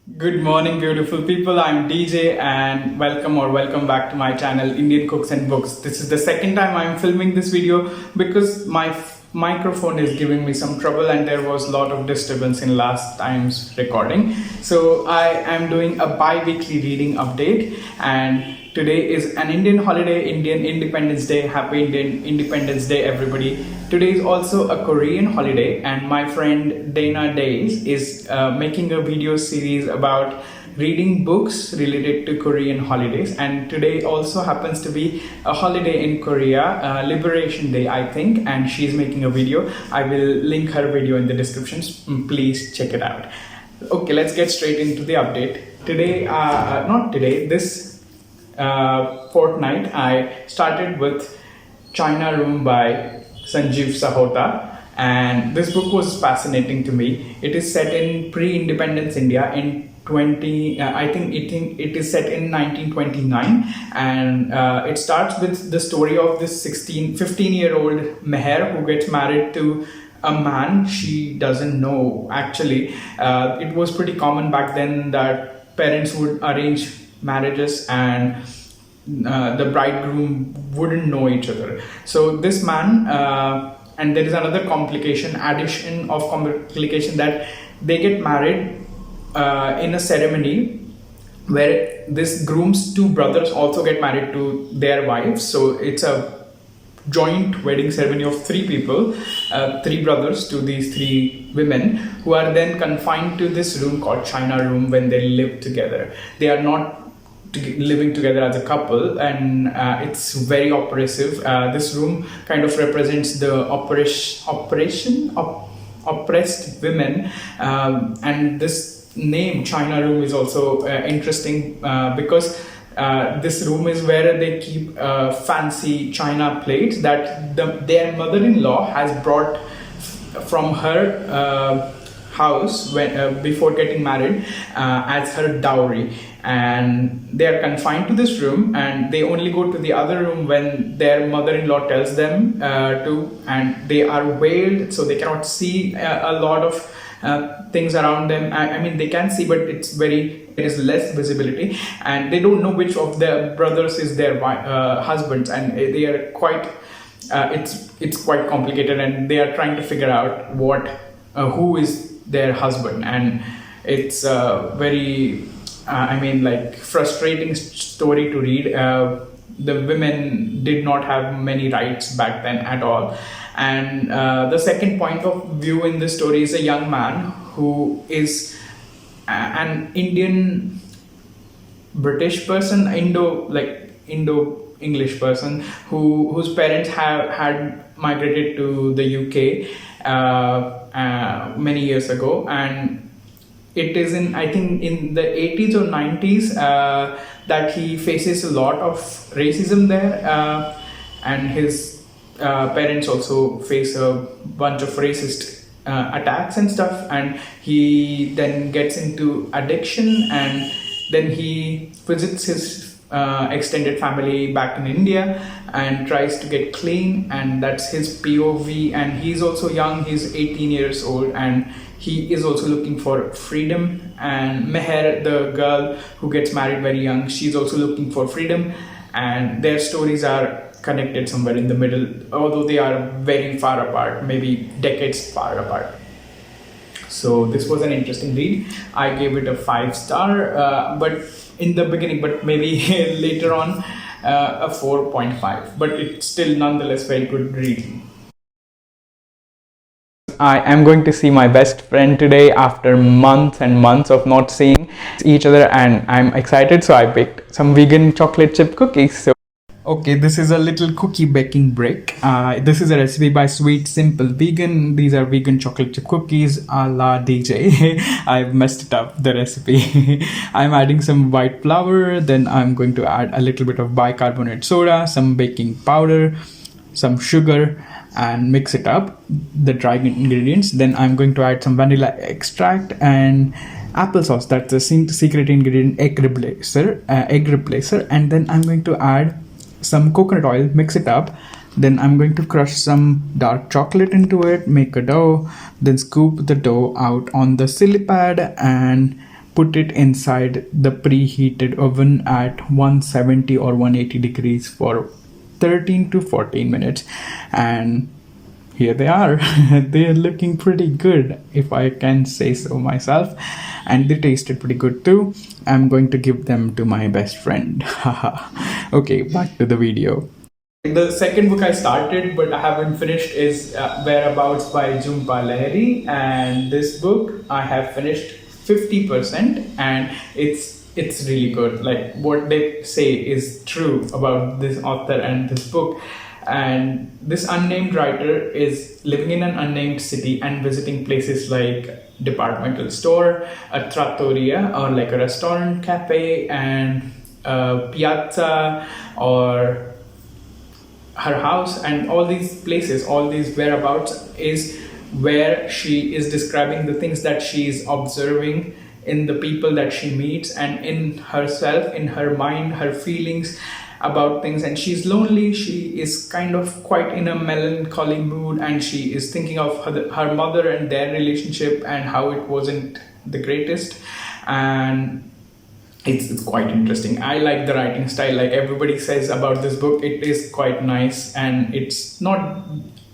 Good morning, beautiful people. I'm DJ, and welcome back to my channel, Indian Cooks and Books. This is the second time I'm filming this video because my microphone is giving me some trouble, and there was a lot of disturbance in last time's recording. So I am doing a bi-weekly reading update, and today is an Indian holiday, Indian Independence Day. Happy Indian Independence Day, everybody. Today is also a Korean holiday, and my friend Dana Days is making a video series about reading books related to Korean holidays. And today also happens to be a holiday in Korea, Liberation Day, I think, and she's making a video. I will link her video in the descriptions. Please check it out. Okay, let's get straight into the update. Today, not today, this fortnight, I started with China Room by Sanjeev Sahota, and this book was fascinating to me. It is set in pre-independence India in 20 I think it is set in 1929, and it starts with the story of this 15-year-old Meher who gets married to a man she doesn't know. Actually, it was pretty common back then that parents would arrange marriages, and the bridegroom wouldn't know each other. So this man, and there is another addition of complication, that they get married in a ceremony where this groom's two brothers also get married to their wives. So it's a joint wedding ceremony of three people, three brothers to these three women, who are then confined to this room called China Room when they live together. They are not living together as a couple, and it's very oppressive. This room kind of represents the oppressed women, and this name China Room is also interesting because this room is where they keep fancy china plates that their mother-in-law has brought from her house before getting married as her dowry. And they are confined to this room, and they only go to the other room when their mother-in-law tells them to, and they are veiled, so they cannot see a lot of things around them. I mean, they can see, but there is less visibility, and they don't know which of their brothers is their husbands, and they are quite it's quite complicated, and they are trying to figure out who is their husband. And it's very frustrating story to read. The women did not have many rights back then at all. And the second point of view in this story is a young man who is an Indian British person, Indo English person, whose parents had migrated to the UK many years ago. And it is in the 80s or 90s that he faces a lot of racism there, and his parents also face a bunch of racist attacks and stuff, and he then gets into addiction, and then he visits his extended family back in India and tries to get clean, and that's his POV. And he's also young, he's 18 years old, and he is also looking for freedom. And Meher, the girl who gets married very young, she's also looking for freedom, and their stories are connected somewhere in the middle, although they are very far apart, maybe decades far apart. So this was an interesting read. I gave it a 5-star, but in the beginning, but maybe later on a 4.5, but it's still nonetheless very good reading. I am going to see my best friend today after months and months of not seeing each other, and I'm excited, so I baked some vegan chocolate chip cookies. So okay, this is a little cookie baking break. This is a recipe by Sweet Simple Vegan. These are vegan chocolate chip cookies a la DJ. I've messed it up, the recipe. I'm adding some white flour, then I'm going to add a little bit of bicarbonate soda, some baking powder, some sugar, and mix it up, the dry ingredients. Then I'm going to add some vanilla extract and applesauce. That's the secret ingredient, egg replacer. And then I'm going to add some coconut oil, mix it up. Then I'm going to crush some dark chocolate into it, make a dough, then scoop the dough out on the silly pad and put it inside the preheated oven at 170 or 180 degrees for 13 to 14 minutes, and here they are. They're looking pretty good, if I can say so myself, and they tasted pretty good too. I'm going to give them to my best friend. Okay, back to the video. The second book I started but I haven't finished is Whereabouts by Jhumpa Lahiri, and this book I have finished 50%, and it's really good. Like, what they say is true about this author and this book. And this unnamed writer is living in an unnamed city and visiting places like departmental store, a trattoria or like a restaurant, cafe, and a piazza, or her house, and all these places, all these whereabouts is where she is describing the things that she is observing in the people that she meets, and in herself, in her mind, her feelings about things. And she's lonely, she is kind of quite in a melancholy mood, and she is thinking of her mother and their relationship and how it wasn't the greatest. And it's quite interesting. I like the writing style. Like everybody says about this book, it is quite nice, and it's not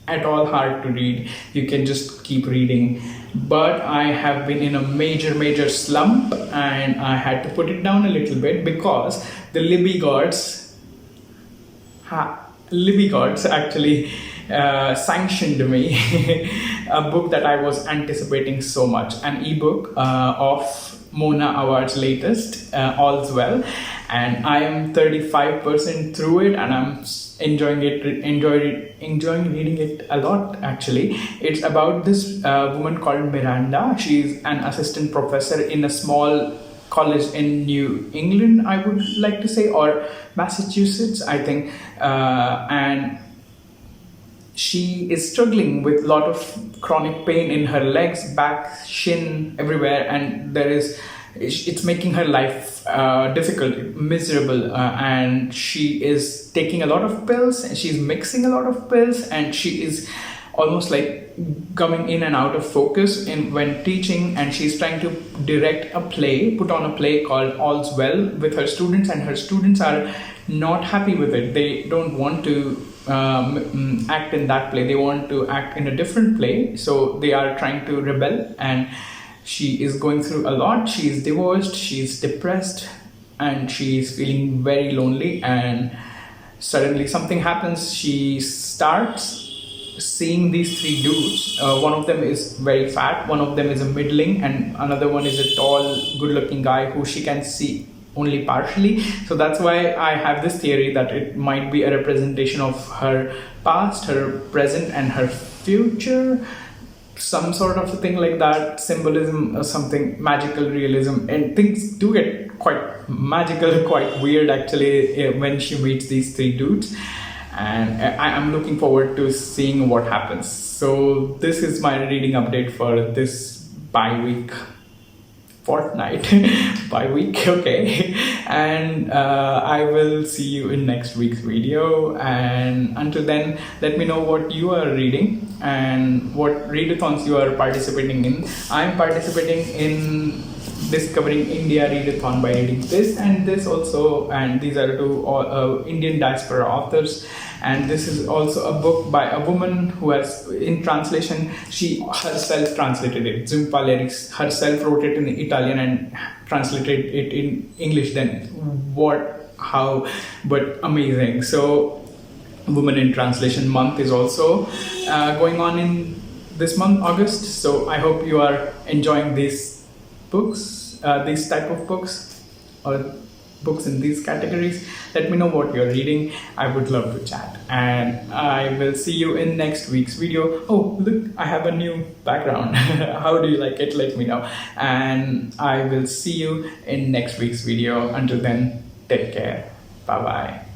at all hard to read. You can just keep reading. But I have been in a major slump, and I had to put it down a little bit because the Libby gods actually sanctioned me a book that I was anticipating so much, an ebook of Mona Award's latest, All's Well, and I am 35% through it, and I'm enjoying reading it a lot. Actually, it's about this woman called Miranda. She's an assistant professor in a small college in New England, I would like to say, or Massachusetts, I think, and she is struggling with a lot of chronic pain in her legs, back, shin, everywhere, and it's making her life difficult, miserable, and she is taking a lot of pills, and she's mixing a lot of pills, and she is almost like coming in and out of focus when teaching. And she's trying to put on a play called All's Well with her students, and her students are not happy with it. They don't want to act in that play. They want to act in a different play, so they are trying to rebel. And she is going through a lot. She's divorced, she's depressed, and she's feeling very lonely. And suddenly something happens. She starts seeing these three dudes. One of them is very fat, one of them is a middling, and another one is a tall, good-looking guy who she can see only partially. So that's why I have this theory that it might be a representation of her past, her present, and her future, some sort of a thing like that, symbolism or something, magical realism. And things do get quite magical, quite weird actually when she meets these three dudes, and I'm looking forward to seeing what happens. So this is my reading update for this fortnight bi-week, okay. And I will see you in next week's video, and until then, let me know what you are reading and what readathons you are participating in. I'm participating in Discovering India Readathon by reading this and this also, and these are two Indian diaspora authors. And this is also a book by a woman who has, in translation, she herself translated it. Jhumpa Lahiri herself wrote it in Italian and translated it in English. Then but amazing. So Women in Translation month is also going on in this month, August. So I hope you are enjoying these books, these type of books, or books in these categories. Let me know what you're reading. I would love to chat, and I will see you in next week's video. Oh, look, I have a new background. How do you like it? Let me know, and I will see you in next week's video. Until then, take care. Bye bye.